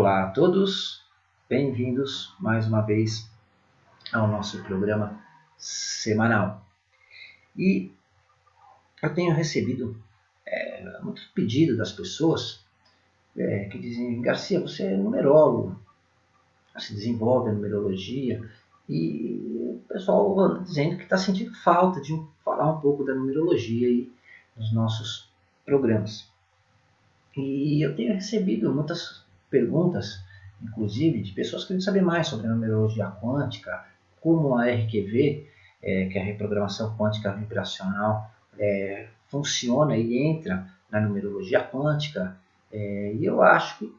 Olá a todos, bem-vindos mais uma vez ao nosso programa semanal. E eu tenho recebido muitos pedidos das pessoas que dizem: Garcia, você é numerólogo, se desenvolve a numerologia, e o pessoal dizendo que está sentindo falta de falar um pouco da numerologia aí nos nossos programas. E eu tenho recebido muitas perguntas, inclusive, de pessoas querendo saber mais sobre a numerologia quântica, como a RQV, que é a reprogramação quântica vibracional, funciona e entra na numerologia quântica. E eu acho que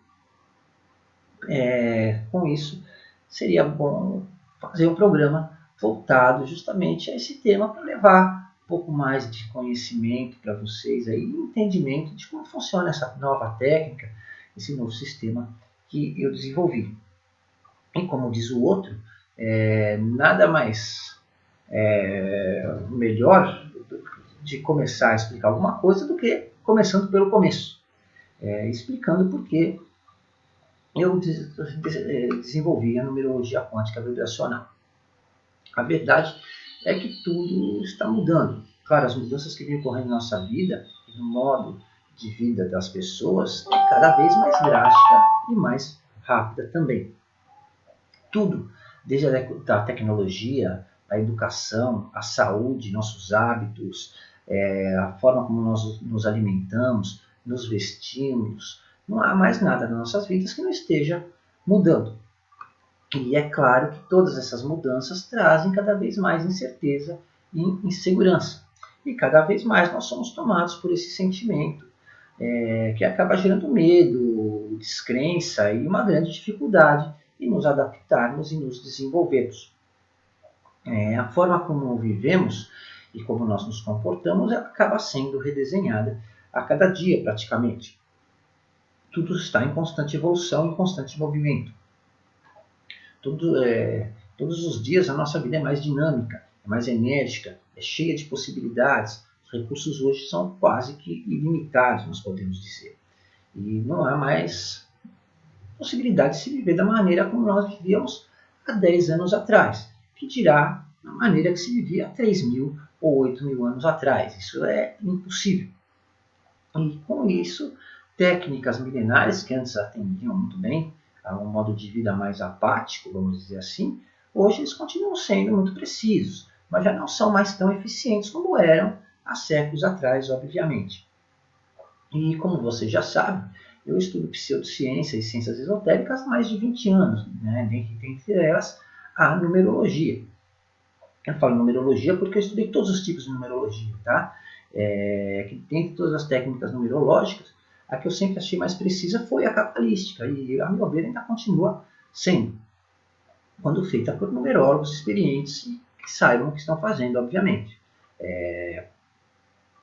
com isso seria bom fazer um programa voltado justamente a esse tema para levar um pouco mais de conhecimento para vocês aí, entendimento de como funciona essa nova técnica, esse novo sistema que eu desenvolvi. E como diz o outro, nada mais melhor de começar a explicar alguma coisa do que começando pelo começo, explicando por que eu desenvolvi a numerologia quântica vibracional. A verdade é que tudo está mudando. Claro, as mudanças que vêm ocorrendo na nossa vida e no modo de vida das pessoas é cada vez mais drástica e mais rápida também. Tudo, desde a tecnologia, a educação, a saúde, nossos hábitos, a forma como nós nos alimentamos, nos vestimos, não há mais nada nas nossas vidas que não esteja mudando. E é claro que todas essas mudanças trazem cada vez mais incerteza e insegurança. E cada vez mais nós somos tomados por esse sentimento que acaba gerando medo, descrença e uma grande dificuldade em nos adaptarmos e nos desenvolvermos. A forma como vivemos e como nós nos comportamos acaba sendo redesenhada a cada dia praticamente. Tudo está em constante evolução, em constante movimento. Todos os dias a nossa vida é mais dinâmica, é mais enérgica, é cheia de possibilidades. Os recursos hoje são quase que ilimitados, nós podemos dizer. E não há mais possibilidade de se viver da maneira como nós vivíamos há 10 anos atrás, que dirá da maneira que se vivia há 3.000 ou 8.000 anos atrás. Isso é impossível. E com isso, técnicas milenares que antes atendiam muito bem a um modo de vida mais apático, vamos dizer assim, hoje eles continuam sendo muito precisos, mas já não são mais tão eficientes como eram há séculos atrás, obviamente. E como você já sabe, eu estudo pseudociência e ciências esotéricas há mais de 20 anos, né? Dentre elas a numerologia. Eu falo numerologia porque eu estudei todos os tipos de numerologia, tá? Que dentre todas as técnicas numerológicas, a que eu sempre achei mais precisa foi a cabalística, e a meu ver ainda continua sendo, quando feita por numerólogos experientes e que saibam o que estão fazendo, obviamente.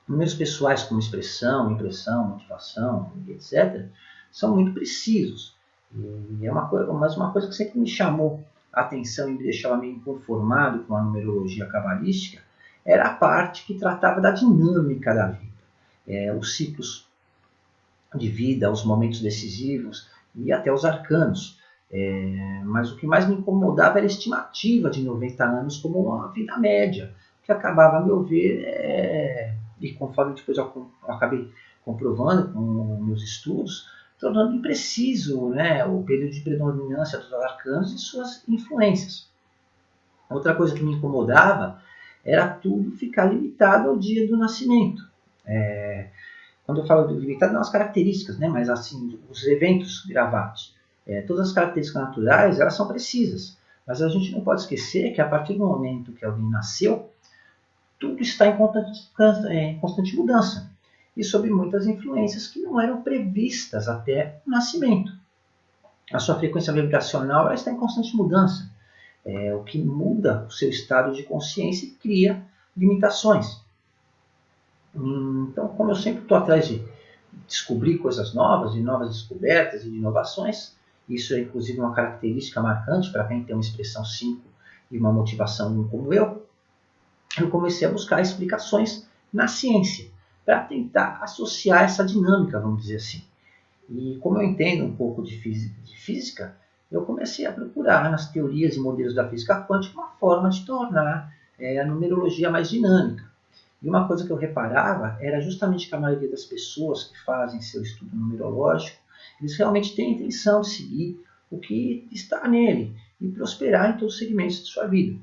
Números pessoais como expressão, impressão, motivação, etc., são muito precisos. Mas uma coisa que sempre me chamou a atenção e me deixava meio inconformado com a numerologia cabalística era a parte que tratava da dinâmica da vida. Os ciclos de vida, os momentos decisivos e até os arcanos. Mas o que mais me incomodava era a estimativa de 90 anos como uma vida média, que acabava, a meu ver, e conforme depois eu acabei comprovando com meus estudos, tornando impreciso, né, o período de predominância dos arcanos e suas influências. Outra coisa que me incomodava era tudo ficar limitado ao dia do nascimento. Quando eu falo de limitado, não as características, né, mas assim, os eventos gravados. Todas as características naturais, elas são precisas, mas a gente não pode esquecer que a partir do momento que alguém nasceu, tudo está em constante mudança e sob muitas influências que não eram previstas até o nascimento. A sua frequência vibracional ela está em constante mudança, o que muda o seu estado de consciência e cria limitações. Então, como eu sempre estou atrás de descobrir coisas novas, de novas descobertas e de inovações, isso é inclusive uma característica marcante para quem tem uma expressão 5 e uma motivação 1 como eu comecei a buscar explicações na ciência, para tentar associar essa dinâmica, vamos dizer assim. E como eu entendo um pouco de física, eu comecei a procurar nas teorias e modelos da física quântica uma forma de tornar a numerologia mais dinâmica. E uma coisa que eu reparava era justamente que a maioria das pessoas que fazem seu estudo numerológico, eles realmente têm a intenção de seguir o que está nele e prosperar em todos os segmentos de sua vida.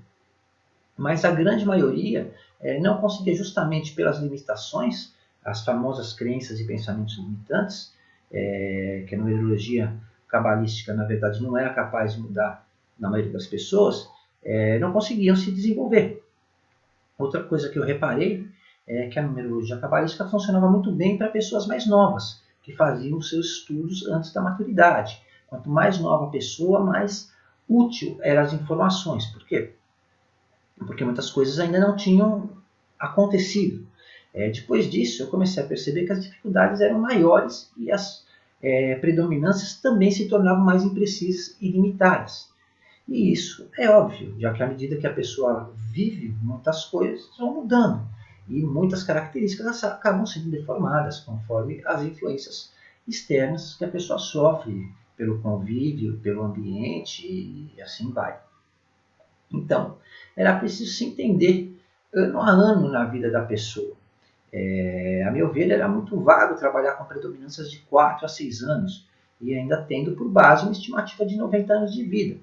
Mas a grande maioria não conseguia, justamente pelas limitações, as famosas crenças e pensamentos limitantes, que a numerologia cabalística, na verdade, não era capaz de mudar na maioria das pessoas, não conseguiam se desenvolver. Outra coisa que eu reparei é que a numerologia cabalística funcionava muito bem para pessoas mais novas, que faziam seus estudos antes da maturidade. Quanto mais nova a pessoa, mais útil eram as informações. Por quê? Porque muitas coisas ainda não tinham acontecido. Depois disso, eu comecei a perceber que as dificuldades eram maiores e as predominâncias também se tornavam mais imprecisas e limitadas. E isso é óbvio, já que à medida que a pessoa vive, muitas coisas vão mudando. E muitas características acabam sendo deformadas conforme as influências externas que a pessoa sofre pelo convívio, pelo ambiente e assim vai. Então, era preciso se entender ano a ano na vida da pessoa. A meu ver, era muito vago trabalhar com predominâncias de 4 a 6 anos e ainda tendo por base uma estimativa de 90 anos de vida.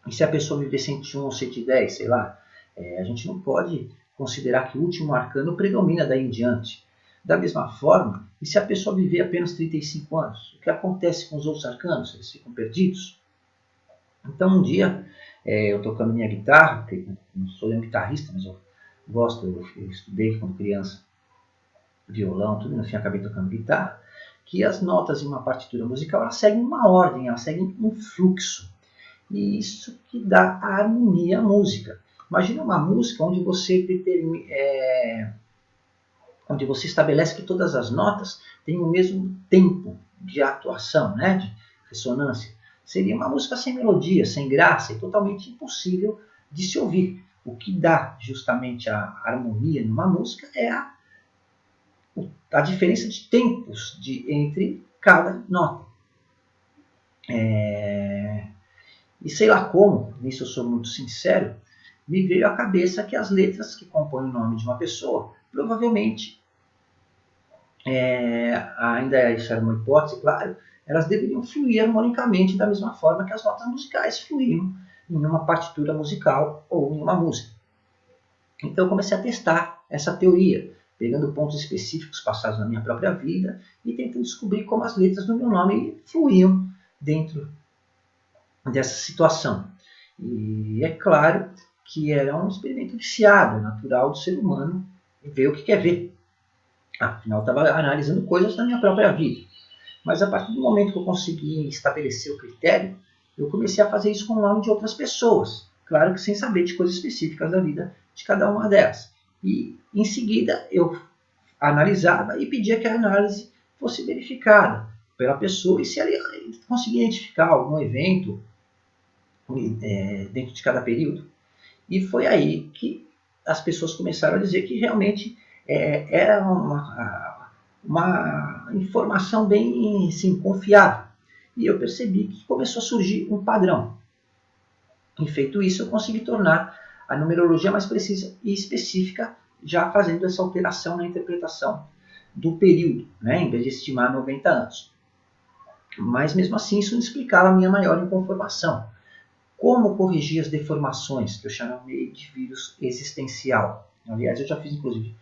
E se a pessoa viver 101 ou 110, sei lá, a gente não pode considerar que o último arcano predomina daí em diante. Da mesma forma, e se a pessoa viver apenas 35 anos? O que acontece com os outros arcanos? Eles ficam perdidos? Então, um dia, eu tocando minha guitarra, porque não sou um guitarrista, mas eu gosto, eu estudei quando criança violão, tudo, no fim acabei tocando guitarra, que as notas em uma partitura musical elas seguem uma ordem, elas seguem um fluxo. E isso que dá a harmonia à música. Imagina uma música onde onde você estabelece que todas as notas têm o mesmo tempo de atuação, né, de ressonância. Seria uma música sem melodia, sem graça e totalmente impossível de se ouvir. O que dá justamente a harmonia numa música é a diferença de tempos entre cada nota. E sei lá como, nisso eu sou muito sincero, me veio à cabeça que as letras que compõem o nome de uma pessoa, provavelmente, ainda isso era uma hipótese, claro, elas deveriam fluir harmonicamente da mesma forma que as notas musicais fluíam em uma partitura musical ou em uma música. Então eu comecei a testar essa teoria, pegando pontos específicos passados na minha própria vida e tentando descobrir como as letras do meu nome fluíam dentro dessa situação. E é claro que era um experimento viciado, natural do ser humano, ver o que quer ver. Afinal, eu estava analisando coisas da minha própria vida. Mas a partir do momento que eu consegui estabelecer o critério, eu comecei a fazer isso com o nome de outras pessoas. Claro que sem saber de coisas específicas da vida de cada uma delas. E em seguida eu analisava e pedia que a análise fosse verificada pela pessoa e se ela conseguia identificar algum evento dentro de cada período. E foi aí que as pessoas começaram a dizer que realmente era uma informação bem assim, confiável. E eu percebi que começou a surgir um padrão. E feito isso, eu consegui tornar a numerologia mais precisa e específica, já fazendo essa alteração na interpretação do período, né, em vez de estimar 90 anos. Mas mesmo assim, isso não explicava a minha maior inconformação. Como corrigir as deformações, que eu chamei de vírus existencial. Aliás, eu já fiz, inclusive,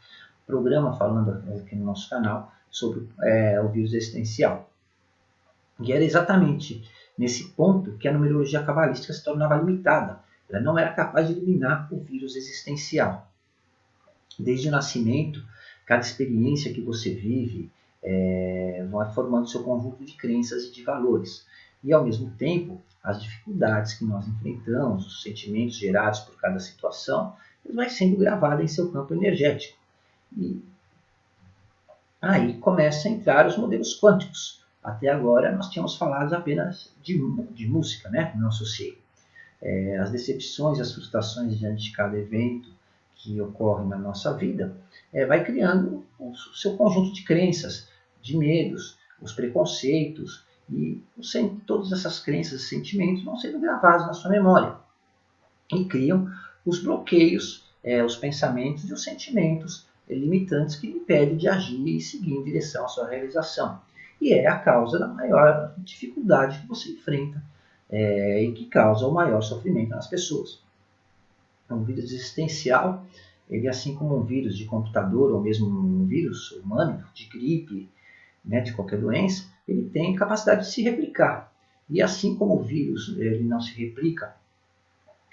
programa falando aqui no nosso canal sobre o vírus existencial. E era exatamente nesse ponto que a numerologia cabalística se tornava limitada. Ela não era capaz de eliminar o vírus existencial. Desde o nascimento, cada experiência que você vive vai formando seu conjunto de crenças e de valores. E, ao mesmo tempo, as dificuldades que nós enfrentamos, os sentimentos gerados por cada situação, eles vão sendo gravados em seu campo energético. E aí começam a entrar os modelos quânticos. Até agora nós tínhamos falado apenas de música, né? Não associei. As decepções e as frustrações diante de cada evento que ocorre na nossa vida vai criando o seu conjunto de crenças, de medos, os preconceitos e todas essas crenças e sentimentos vão sendo gravados na sua memória e criam os bloqueios, os pensamentos e os sentimentos limitantes que lhe impedem de agir e seguir em direção à sua realização. E é a causa da maior dificuldade que você enfrenta e que causa o maior sofrimento nas pessoas. Um vírus existencial, ele assim como um vírus de computador ou mesmo um vírus humano de gripe, né, de qualquer doença, ele tem capacidade de se replicar. E assim como o vírus ele não se replica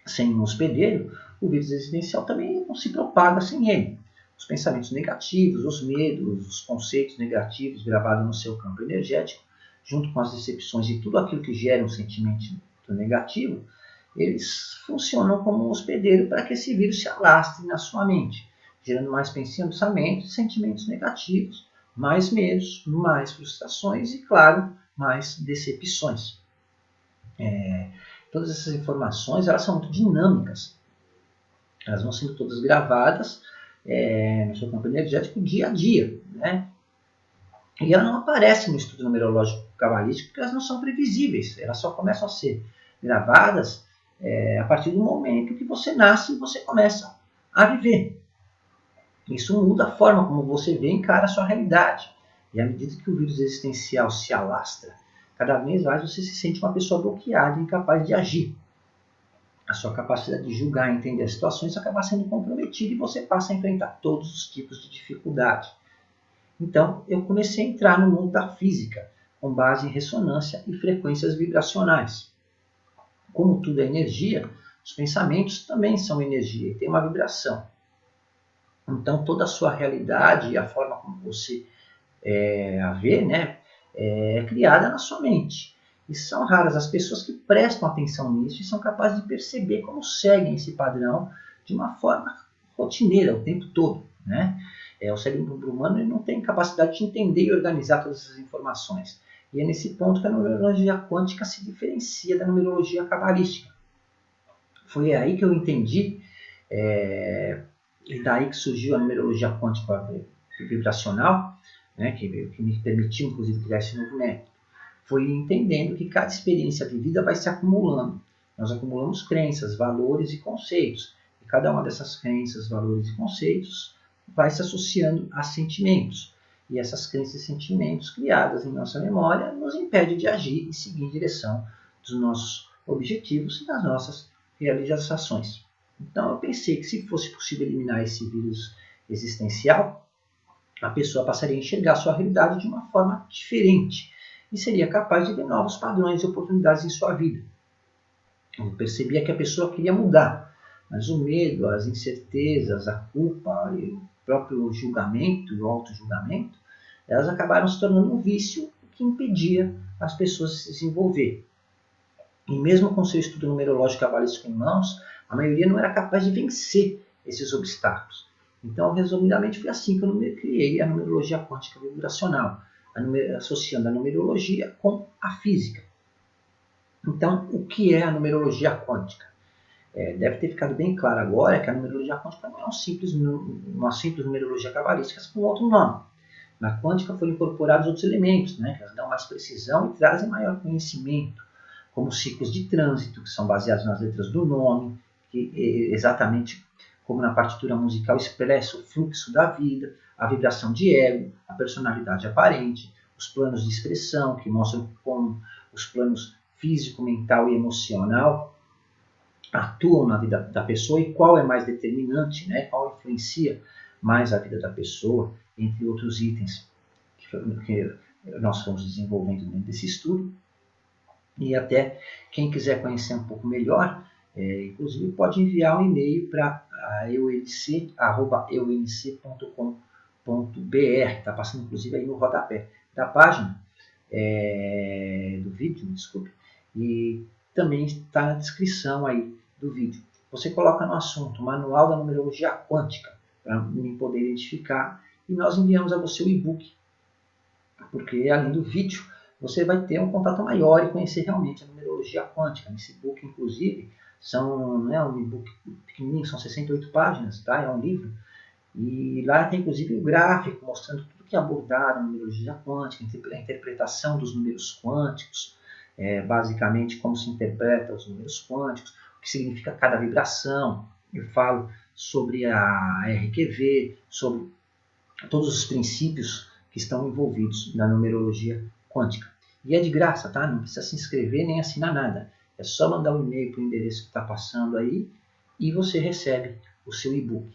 sem um hospedeiro, o vírus existencial também não se propaga sem ele. Os pensamentos negativos, os medos, os conceitos negativos gravados no seu campo energético, junto com as decepções e tudo aquilo que gera um sentimento negativo, eles funcionam como um hospedeiro para que esse vírus se alastre na sua mente, gerando mais pensamentos e sentimentos negativos, mais medos, mais frustrações e, claro, mais decepções. Todas essas informações elas são muito dinâmicas. Elas vão sendo todas gravadas no seu campo energético dia a dia. Né? E elas não aparecem no estudo numerológico cabalístico porque elas não são previsíveis. Elas só começam a ser gravadas a partir do momento que você nasce e você começa a viver. Isso muda a forma como você vê e encara a sua realidade. E à medida que o vírus existencial se alastra, cada vez mais você se sente uma pessoa bloqueada e incapaz de agir. A sua capacidade de julgar e entender as situações acaba sendo comprometida e você passa a enfrentar todos os tipos de dificuldade. Então, eu comecei a entrar no mundo da física, com base em ressonância e frequências vibracionais. Como tudo é energia, os pensamentos também são energia e tem uma vibração. Então, toda a sua realidade e a forma como você a vê, né, é criada na sua mente. E são raras as pessoas que prestam atenção nisso e são capazes de perceber como seguem esse padrão de uma forma rotineira o tempo todo. Né? O cérebro humano ele não tem capacidade de entender e organizar todas essas informações. E é nesse ponto que a numerologia quântica se diferencia da numerologia cabalística. Foi aí que eu entendi, e daí que surgiu a numerologia quântica vibracional, né, que me permitiu, inclusive, criar esse novo método. Foi entendendo que cada experiência vivida vai se acumulando. Nós acumulamos crenças, valores e conceitos. E cada uma dessas crenças, valores e conceitos vai se associando a sentimentos. E essas crenças e sentimentos criadas em nossa memória nos impedem de agir e seguir em direção dos nossos objetivos e das nossas realizações. Então eu pensei que se fosse possível eliminar esse vírus existencial, a pessoa passaria a enxergar a sua realidade de uma forma diferente e seria capaz de ver novos padrões e oportunidades em sua vida. Eu percebia que a pessoa queria mudar, mas o medo, as incertezas, a culpa e o próprio julgamento, o auto-julgamento, elas acabaram se tornando um vício que impedia as pessoas de se desenvolver. E mesmo com seu estudo numerológico cabalístico em mãos, a maioria não era capaz de vencer esses obstáculos. Então, resumidamente, foi assim que eu criei a numerologia quântica vibracional, associando a numerologia com a física. Então, o que é a numerologia quântica? Deve ter ficado bem claro agora que a numerologia quântica não é uma simples numerologia cabalística com outro nome. Na quântica foram incorporados outros elementos, né, que elas dão mais precisão e trazem maior conhecimento, como ciclos de trânsito, que são baseados nas letras do nome, que exatamente como na partitura musical expressa o fluxo da vida, a vibração de ego, a personalidade aparente, os planos de expressão, que mostram como os planos físico, mental e emocional atuam na vida da pessoa e qual é mais determinante, né? Qual influencia mais a vida da pessoa, entre outros itens que nós fomos desenvolvendo dentro desse estudo. E até quem quiser conhecer um pouco melhor, inclusive pode enviar um e-mail para eunc.com.br, está passando inclusive aí no rodapé da página do vídeo, desculpe, e também está na descrição aí do vídeo. Você coloca no assunto Manual da Numerologia Quântica, para mim poder identificar, e nós enviamos a você o e-book, porque além do vídeo, você vai ter um contato maior e conhecer realmente a numerologia quântica. Nesse book, inclusive, não é um e-book pequenininho, são 68 páginas, tá? É um livro. E lá tem, inclusive, o gráfico mostrando tudo que abordar a numerologia quântica, a interpretação dos números quânticos, basicamente como se interpreta os números quânticos, o que significa cada vibração. Eu falo sobre a RQV, sobre todos os princípios que estão envolvidos na numerologia quântica. E é de graça, tá? Não precisa se inscrever nem assinar nada. É só mandar um e-mail para o endereço que está passando aí e você recebe o seu e-book.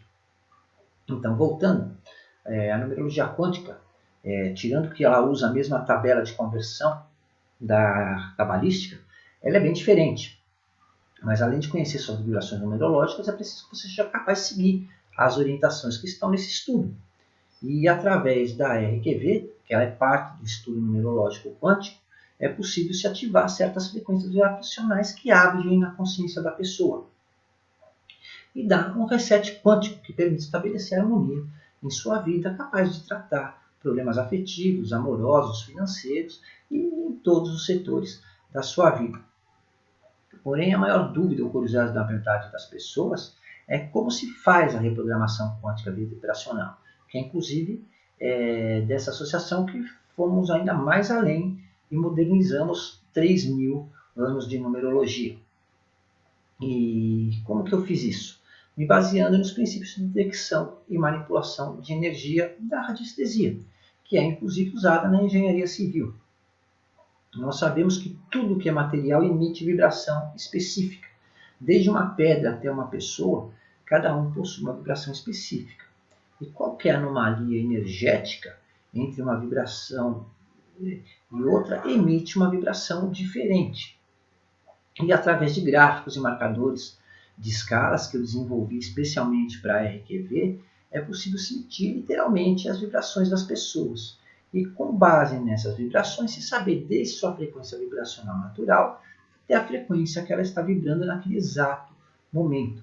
Então, voltando, a numerologia quântica, tirando que ela usa a mesma tabela de conversão da cabalística, ela é bem diferente. Mas além de conhecer suas vibrações numerológicas, é preciso que você seja capaz de seguir as orientações que estão nesse estudo. E através da RQV, que ela é parte do estudo numerológico quântico, é possível se ativar certas frequências vibracionais que agem na consciência da pessoa. E dá um reset quântico que permite estabelecer harmonia em sua vida, capaz de tratar problemas afetivos, amorosos, financeiros e em todos os setores da sua vida. Porém, a maior dúvida ou curiosidade da metade das pessoas é como se faz a reprogramação quântica vibracional, que é inclusive dessa associação que fomos ainda mais além e modernizamos 3.000 anos de numerologia. E como que eu fiz isso? Me baseando nos princípios de detecção e manipulação de energia da radiestesia, que é inclusive usada na engenharia civil. Nós sabemos que tudo que é material emite vibração específica. Desde uma pedra até uma pessoa, cada um possui uma vibração específica. E qualquer anomalia energética entre uma vibração e outra emite uma vibração diferente. E através de gráficos e marcadores de escalas que eu desenvolvi especialmente para a RQV, é possível sentir literalmente as vibrações das pessoas. E com base nessas vibrações, se saber desde sua frequência vibracional natural até a frequência que ela está vibrando naquele exato momento.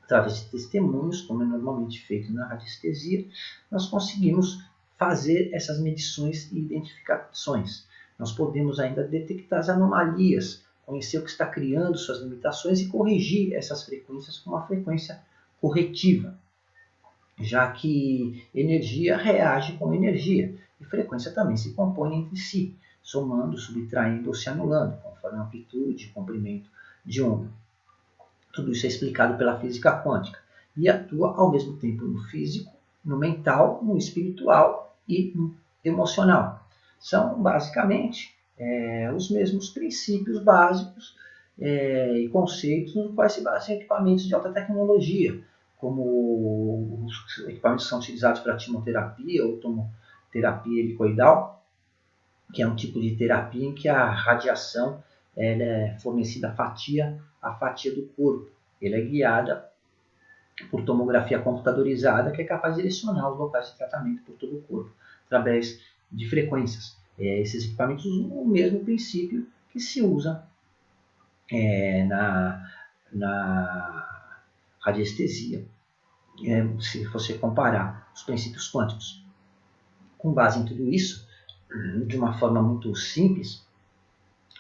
Através de testemunhos, como é normalmente feito na radiestesia, nós conseguimos fazer essas medições e identificações. Nós podemos ainda detectar as anomalias, conhecer o que está criando suas limitações e corrigir essas frequências com uma frequência corretiva, já que energia reage com energia e frequência também se compõe entre si, somando, subtraindo ou se anulando, conforme a amplitude e comprimento de onda. Tudo isso é explicado pela física quântica e atua ao mesmo tempo no físico, no mental, no espiritual e no emocional. São basicamente os mesmos princípios básicos e conceitos nos quais se baseiam equipamentos de alta tecnologia, como os equipamentos que são utilizados para timoterapia ou tomoterapia helicoidal, que é um tipo de terapia em que a radiação é fornecida fatia a fatia do corpo. Ela é guiada por tomografia computadorizada, que é capaz de direcionar os locais de tratamento por todo o corpo, através de frequências. Esses equipamentos usam o mesmo princípio que se usa na radiestesia, se você comparar os princípios quânticos. Com base em tudo isso, de uma forma muito simples,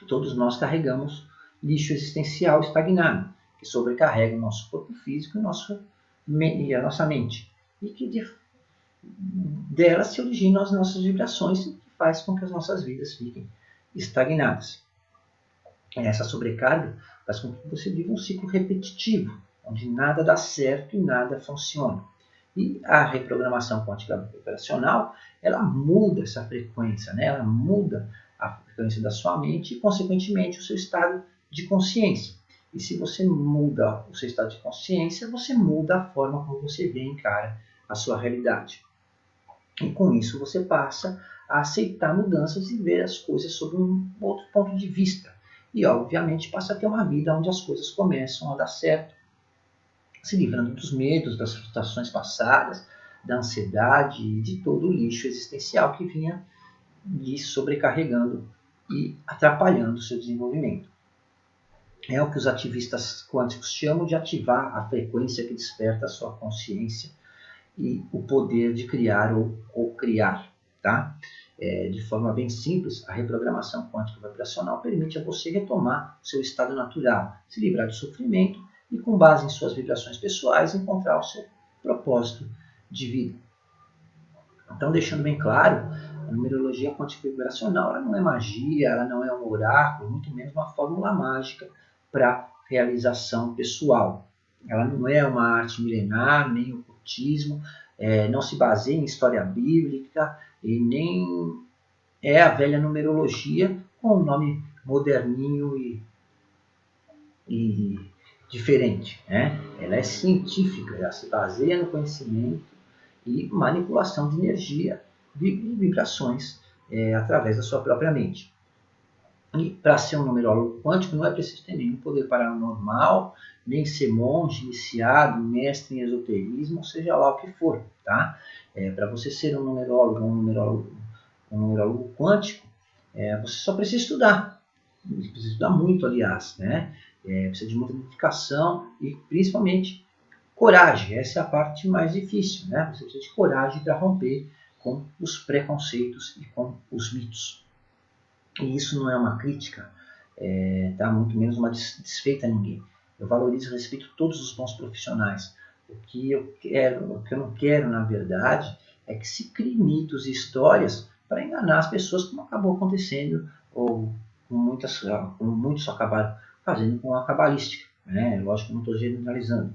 todos nós carregamos lixo existencial estagnado, que sobrecarrega o nosso corpo físico e a nossa mente, e que dela se originam as nossas vibrações e que faz com que as nossas vidas fiquem estagnadas. Essa sobrecarga faz com que você viva um ciclo repetitivo, onde nada dá certo e nada funciona. E a reprogramação quântica vibracional, ela muda essa frequência, né? Ela muda a frequência da sua mente e, consequentemente, o seu estado de consciência. E se você muda o seu estado de consciência, você muda a forma como você vê e encara a sua realidade. E com isso você passa a aceitar mudanças e ver as coisas sob um outro ponto de vista. E, obviamente, passa a ter uma vida onde as coisas começam a dar certo, se livrando dos medos, das frustrações passadas, da ansiedade e de todo o lixo existencial que vinha lhe sobrecarregando e atrapalhando o seu desenvolvimento. É o que os ativistas quânticos chamam de ativar a frequência que desperta a sua consciência e o poder de criar ou criar. Tá? De forma bem simples, a reprogramação quântica vibracional permite a você retomar o seu estado natural, se livrar do sofrimento e, com base em suas vibrações pessoais, encontrar o seu propósito de vida. Então, deixando bem claro, a numerologia quântica vibracional ela não é magia, ela não é um oráculo, muito menos uma fórmula mágica para realização pessoal. Ela não é uma arte milenar, nem ocultismo, não se baseia em história bíblica e nem é a velha numerologia com um nome moderninho e diferente. Né? Ela é científica, ela se baseia no conhecimento e manipulação de energia e vibrações através da sua própria mente. E para ser um numerólogo quântico não é preciso ter nenhum poder paranormal, nem ser monge, iniciado, mestre em esoterismo, seja lá o que for. Tá? Para você ser um numerólogo quântico, você só precisa estudar. Você precisa estudar muito, aliás. Né? Precisa de muita dedicação e principalmente coragem. Essa é a parte mais difícil. Né? Você precisa de coragem para romper com os preconceitos e com os mitos. E isso não é uma crítica, tá? Muito menos uma desfeita a ninguém. Eu valorizo e respeito todos os bons profissionais. O que eu não quero, na verdade, é que se crie mitos e histórias para enganar as pessoas, como acabou acontecendo, ou como muitos acabaram fazendo com a cabalística. Né? Lógico que não estou generalizando.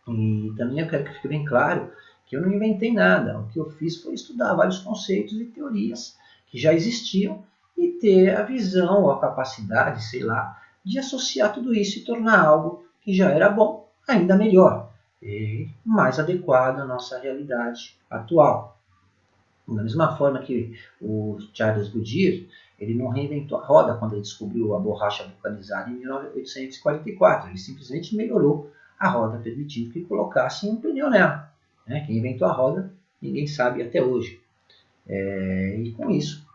E também eu quero que fique bem claro que eu não inventei nada. O que eu fiz foi estudar vários conceitos e teorias que já existiam e ter a visão ou a capacidade, sei lá, de associar tudo isso e tornar algo que já era bom ainda melhor e mais adequado à nossa realidade atual. Da mesma forma que o Charles Goodyear, ele não reinventou a roda quando ele descobriu a borracha vulcanizada em 1844. Ele simplesmente melhorou a roda, permitindo que colocasse um pneu nela. Né? Quem inventou a roda, ninguém sabe até hoje. E com isso,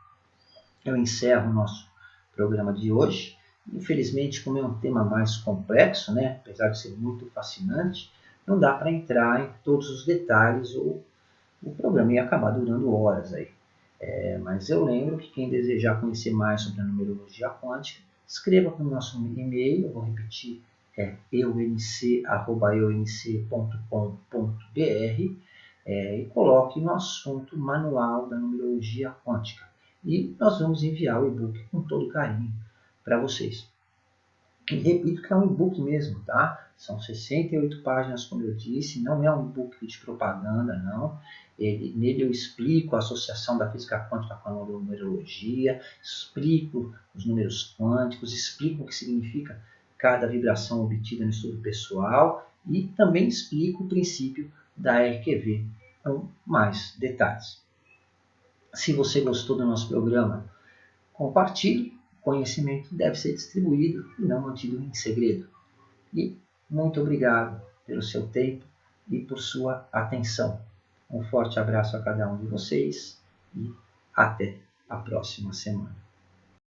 eu encerro o nosso programa de hoje. Infelizmente, como é um tema mais complexo, né? Apesar de ser muito fascinante, não dá para entrar em todos os detalhes ou o programa ia acabar durando horas aí. Mas eu lembro que quem desejar conhecer mais sobre a numerologia quântica, escreva para o nosso e-mail, eu vou repetir, eunc.com.br e coloque no assunto Manual da Numerologia Quântica. E nós vamos enviar o e-book com todo carinho para vocês. E repito que é um e-book mesmo, tá? São 68 páginas, como eu disse, não é um e-book de propaganda, não. Nele eu explico a associação da física quântica com a numerologia, explico os números quânticos, explico o que significa cada vibração obtida no estudo pessoal e também explico o princípio da RQV com mais detalhes. Se você gostou do nosso programa, compartilhe. Conhecimento deve ser distribuído e não mantido em segredo. E muito obrigado pelo seu tempo e por sua atenção. Um forte abraço a cada um de vocês e até a próxima semana.